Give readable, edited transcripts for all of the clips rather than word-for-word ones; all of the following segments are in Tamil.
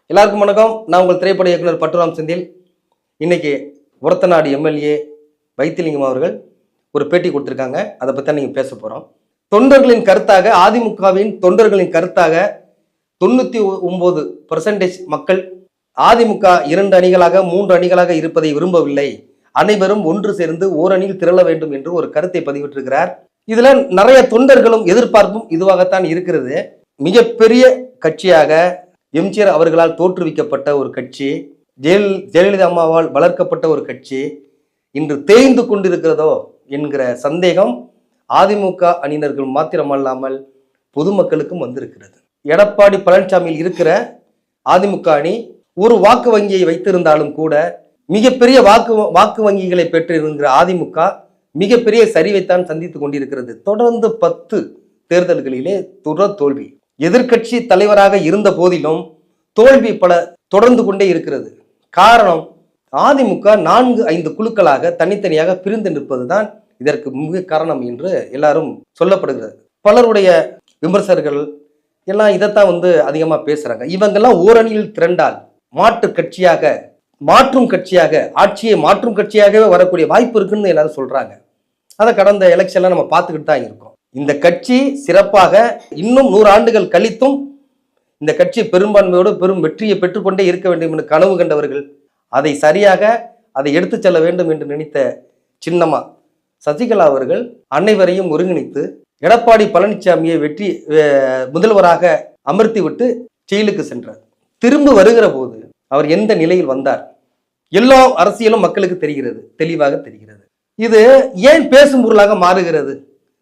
எல்லாருக்கும் வணக்கம். நான் உங்கள் திரைப்பட இயக்குனர் பட்டுராம் செந்தில். இன்னைக்கு ஒரத்தநாடு எம்எல்ஏ வைத்திலிங்கம் அவர்கள் ஒரு பேட்டி கொடுத்துருக்காங்க. அதை பற்றி தான் நீங்கள் பேச போகிறோம். தொண்டர்களின் கருத்தாக, அதிமுகவின் தொண்டர்களின் கருத்தாக 99% மக்கள் அதிமுக 2 அணிகளாக 3 அணிகளாக இருப்பதை விரும்பவில்லை, அனைவரும் ஒன்று சேர்ந்து ஓரணியில் திரள வேண்டும் என்று ஒரு கருத்தை பதிவிட்டிருக்கிறார். இதுல நிறைய தொண்டர்களும் எதிர்பார்ப்பும் இதுவாகத்தான் இருக்கிறது. மிகப்பெரிய கட்சியாக எம்ஜிஆர் அவர்களால் தோற்றுவிக்கப்பட்ட ஒரு கட்சி, ஜெயலலிதா அம்மாவால் வளர்க்கப்பட்ட ஒரு கட்சி இன்று தேய்ந்து கொண்டிருக்கிறதோ என்கிற சந்தேகம் அதிமுக அணியினர்கள் மாத்திரமல்லாமல் பொதுமக்களுக்கும் வந்திருக்கிறது. எடப்பாடி பழனிசாமியில் இருக்கிற அதிமுக அணி ஒரு வாக்கு வங்கியை வைத்திருந்தாலும் கூட மிகப்பெரிய வாக்கு வங்கிகளை பெற்றிருக்கிற அதிமுக மிகப்பெரிய சரிவைத்தான் சந்தித்துக் கொண்டிருக்கிறது. தொடர்ந்து 10 தேர்தல்களிலே தொடர் தோல்வி. எதிர்கட்சி தலைவராக இருந்த போதிலும் தோல்வி பல தொடர்ந்து கொண்டே இருக்கிறது. காரணம், அதிமுக 4-5 குழுக்களாக தனித்தனியாக பிரிந்து நிற்பதுதான் இதற்கு மிக காரணம் என்று எல்லாரும் சொல்லப்படுகிறது. பலருடைய விமர்சகர்கள் எல்லாம் இதைத்தான் அதிகமா பேசுறாங்க. இவங்கெல்லாம் ஓரணியில் திரண்டால் மாற்றும் கட்சியாக ஆட்சியை மாற்றும் கட்சியாகவே வரக்கூடிய வாய்ப்பு இருக்குன்னு எல்லாரும் சொல்றாங்க. அதை கடந்த எலெக்ஷன்ல நம்ம பார்த்துக்கிட்டு தான் இருக்கோம். இந்த கட்சி சிறப்பாக இன்னும் 100 ஆண்டுகள் கழித்தும் இந்த கட்சி பெரும்பான்மையோடு பெரும் வெற்றியை பெற்றுக்கொண்டே இருக்க வேண்டும் என்று கனவு கண்டவர்கள், அதை சரியாக அதை எடுத்து செல்ல வேண்டும் என்று நினைத்த சின்னம்மா சசிகலா அவர்கள் அனைவரையும் ஒருங்கிணைத்து எடப்பாடி பழனிசாமியை முதல்வராக அமர்த்தி விட்டு ஜெயிலுக்கு சென்றார். திரும்ப வருகிற போது அவர் எந்த நிலையில் வந்தார், எல்லா அரசியலும் மக்களுக்கு தெரிகிறது, தெளிவாக தெரிகிறது. இது ஏன் பேசும் பொருளாக மாறுகிறது?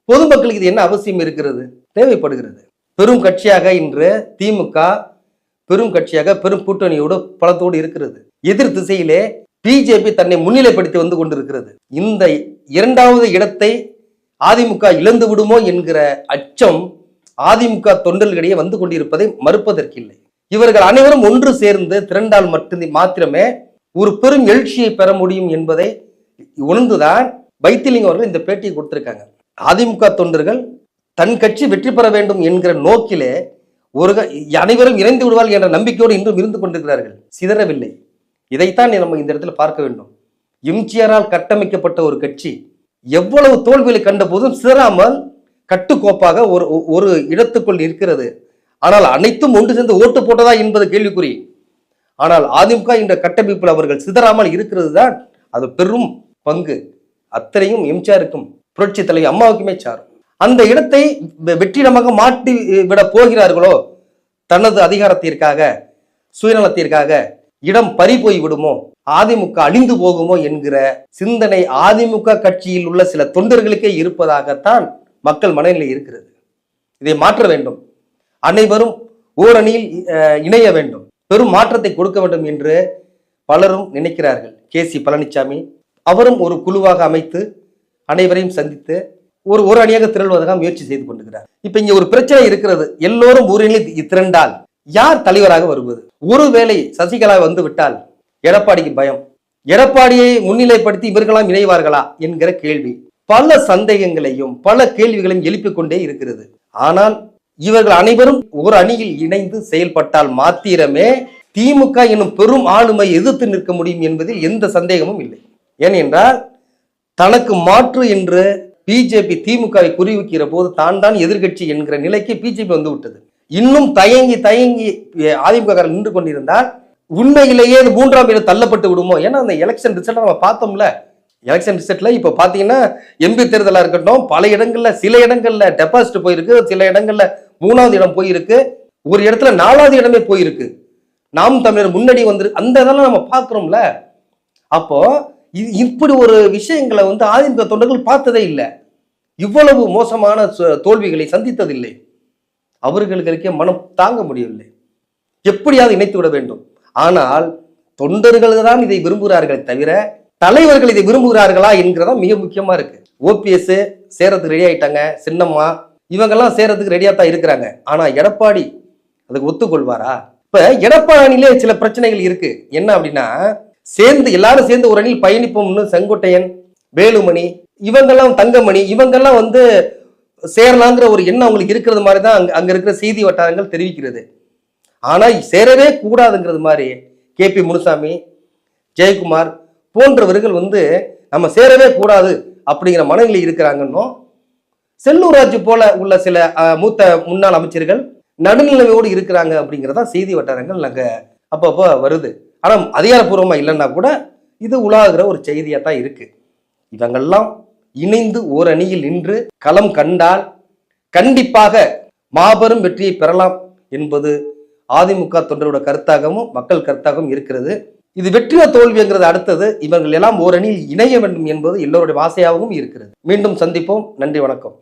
பொதுமக்களுக்கு இது என்ன அவசியம் இருக்கிறது, தேவைப்படுகிறது? பெரும் கட்சியாக இன்று திமுக பெரும் கட்சியாக பெரும் கூட்டணியோடு பலத்தோடு இருக்கிறது. எதிர் திசையிலே பிஜேபி தன்னை முன்னிலைப்படுத்தி வந்து கொண்டிருக்கிறது. இந்த 2வது இடத்தை அதிமுக இழந்து விடுமோ என்கிற அச்சம் அதிமுக தொண்டர்களிடையே வந்து கொண்டிருப்பதை மறுப்பதற்கில்லை. இவர்கள் அனைவரும் ஒன்று சேர்ந்து திரண்டால் மாத்திரமே ஒரு பெரும் எழுச்சியை பெற முடியும் என்பதை உணர்ந்துதான் வைத்திலிங்கம் அவர்கள் இந்த பேட்டியை கொடுத்திருக்காங்க. அதிமுக தொண்டர்கள் தன் கட்சி வெற்றி பெற வேண்டும் என்கிற நோக்கிலே அனைவரும் இணைந்து விடுவார்கள் என்ற நம்பிக்கையோடு இன்றும் இருந்து கொண்டிருக்கிறார்கள், சிதறவில்லை. இதைத்தான் நம்ம இந்த இடத்துல பார்க்க வேண்டும். எம்ஜிஆரால் கட்டமைக்கப்பட்ட ஒரு கட்சி எவ்வளவு தோல்விகளை கண்ட போதும் சிதறாமல் கட்டுக்கோப்பாக ஒரு இடத்துக்குள் இருக்கிறது. ஆனால் அனைத்தும் ஒன்று சேர்ந்து ஓட்டு போட்டதா என்பது கேள்விக்குறி. ஆனால் அதிமுக என்ற கட்டமைப்பில் அவர்கள் சிதறாமல் இருக்கிறது தான் அது பெரும் பங்கு. அத்தனையும் எம்ஜிஆருக்கும் புரட்சி தலைவி அம்மாவுக்குமே சாரும். அந்த இடத்தை வெற்றிடமாக மாற்றி விட போகிறார்களோ, தனது அதிகாரத்திற்காக சுயநலத்திற்காக இடம் பறி போய் விடுமோ, அதிமுக அழிந்து போகுமோ என்கிற சிந்தனை அதிமுக கட்சியில் உள்ள சில தொண்டர்களுக்கே இருப்பதாகத்தான் மக்கள் மனநிலை இருக்கிறது. இதை மாற்ற வேண்டும். அனைவரும் ஓரணியில் இணைய வேண்டும், பெரும் மாற்றத்தை கொடுக்க வேண்டும் என்று பலரும் நினைக்கிறார்கள். கேசி பழனிசாமி அவரும் ஒரு குழுவாக அமைத்து அனைவரையும் சந்தித்து ஒரு அணியாக திரள்வதற்காக முயற்சி செய்து கொண்டிருக்கிறார். இப்ப இங்க ஒரு பிரச்சனை இருக்கிறது. எல்லோரும் ஒரு அணியில் திரண்டால் யார் தலைவராக வருவது? ஒருவேளை சசிகலா வந்து விட்டால் எடப்பாடிக்கு பயம். எடப்பாடியை முன்னிலைப்படுத்தி இவர்களாம் இணைவார்களா என்கிற கேள்வி பல சந்தேகங்களையும் பல கேள்விகளையும் எழுப்பிக் கொண்டே இருக்கிறது. ஆனால் இவர்கள் அனைவரும் ஒரு அணியில் இணைந்து செயல்பட்டால் மாத்திரமே திமுக எனும் பெரும் ஆளுமை எதிர்த்து நிற்க முடியும் என்பதில் எந்த சந்தேகமும் இல்லை. ஏனென்றால் தனக்கு மாற்று என்று பிஜேபி திமுகவை குறிவிக்கிற போது தான் எதிர்கட்சி என்கிற நிலைக்கு பிஜேபி வந்து விட்டது. இன்னும் தயங்கி அதிமுக நின்று கொண்டிருந்தால் உண்மையிலேயே 3ஆம் இடம் தள்ளப்பட்டு விடுமோ? ஏன்னா அந்த எலெக்ஷன் ரிசல்ட் நம்ம பார்த்தோம்ல. எலெக்ஷன் ரிசல்ட்ல இப்ப பாத்தீங்கன்னா எம்பி தேர்தலா இருக்கட்டும், பல இடங்கள்ல சில இடங்கள்ல டெபாசிட் போயிருக்கு, சில இடங்கள்ல 3வது இடம் போயிருக்கு, ஒரு இடத்துல 4வது இடமே போயிருக்கு. நாம் தமிழர் முன்னாடி அந்த இதெல்லாம் நம்ம பார்க்கிறோம்ல. அப்போ இப்படி ஒரு விஷயங்களை அதிமுக தொண்டர்கள் பார்த்ததே இல்லை. இவ்வளவு மோசமான தோல்விகளை சந்தித்ததில்லை. அவர்களுக்கே மனம் தாங்க முடியவில்லை. எப்படியாவது இணைத்து விட வேண்டும். ஆனால் தொண்டர்கள் தான் இதை விரும்புகிறார்கள் தவிர தலைவர்கள் இதை விரும்புகிறார்களா என்கிறதா மிக முக்கியமா இருக்கு. ஓபிஎஸ் சேரத்துக்கு ரெடி ஆயிட்டாங்க, சின்னம்மா இவங்கெல்லாம் சேரத்துக்கு ரெடியா தான் இருக்கிறாங்க. ஆனா எடப்பாடி அதுக்கு ஒத்துக்கொள்வாரா? இப்ப எடப்பாடியிலே சில பிரச்சனைகள் இருக்கு. என்ன அப்படின்னா, எல்லாரும் சேர்ந்து ஒரு அணியில் பயணிப்போம்னு செங்கோட்டையன், வேலுமணி, இவங்கெல்லாம் தங்கமணி இவங்கெல்லாம் சேரலாங்கிற ஒரு எண்ணம் அவங்களுக்கு இருக்கிறது மாதிரி தான் அங்க இருக்கிற செய்தி வட்டாரங்கள் தெரிவிக்கிறது. ஆனா சேரவே கூடாதுங்கிறது மாதிரி KP முனுசாமி, ஜெயக்குமார் போன்றவர்கள் நம்ம சேரவே கூடாது அப்படிங்கிற மனநிலை இருக்கிறாங்கன்னும், செல்லூர் ராஜு போல உள்ள சில மூத்த முன்னாள் அமைச்சர்கள் நடுநிலைமையோடு இருக்கிறாங்க அப்படிங்கிறதா செய்தி வட்டாரங்கள் நாங்க அப்பப்போ வருது. ஆனா அதிகாரப்பூர்வமா இல்லைன்னா கூட இது உலாகிற ஒரு செய்தியா தான் இருக்கு. இவங்கெல்லாம் இணைந்து ஓர் அணியில் நின்று களம் கண்டால் கண்டிப்பாக மாபெரும் வெற்றியை பெறலாம் என்பது அதிமுக தொண்டரோட கருத்தாகவும் மக்கள் கருத்தாகவும் இருக்கிறது. இது வெற்றியோ தோல்விங்கிறது அடுத்தது. இவர்கள் எல்லாம் ஓர் அணியில் இணைய வேண்டும் என்பது எல்லோருடைய ஆசையாகவும் இருக்கிறது. மீண்டும் சந்திப்போம். நன்றி, வணக்கம்.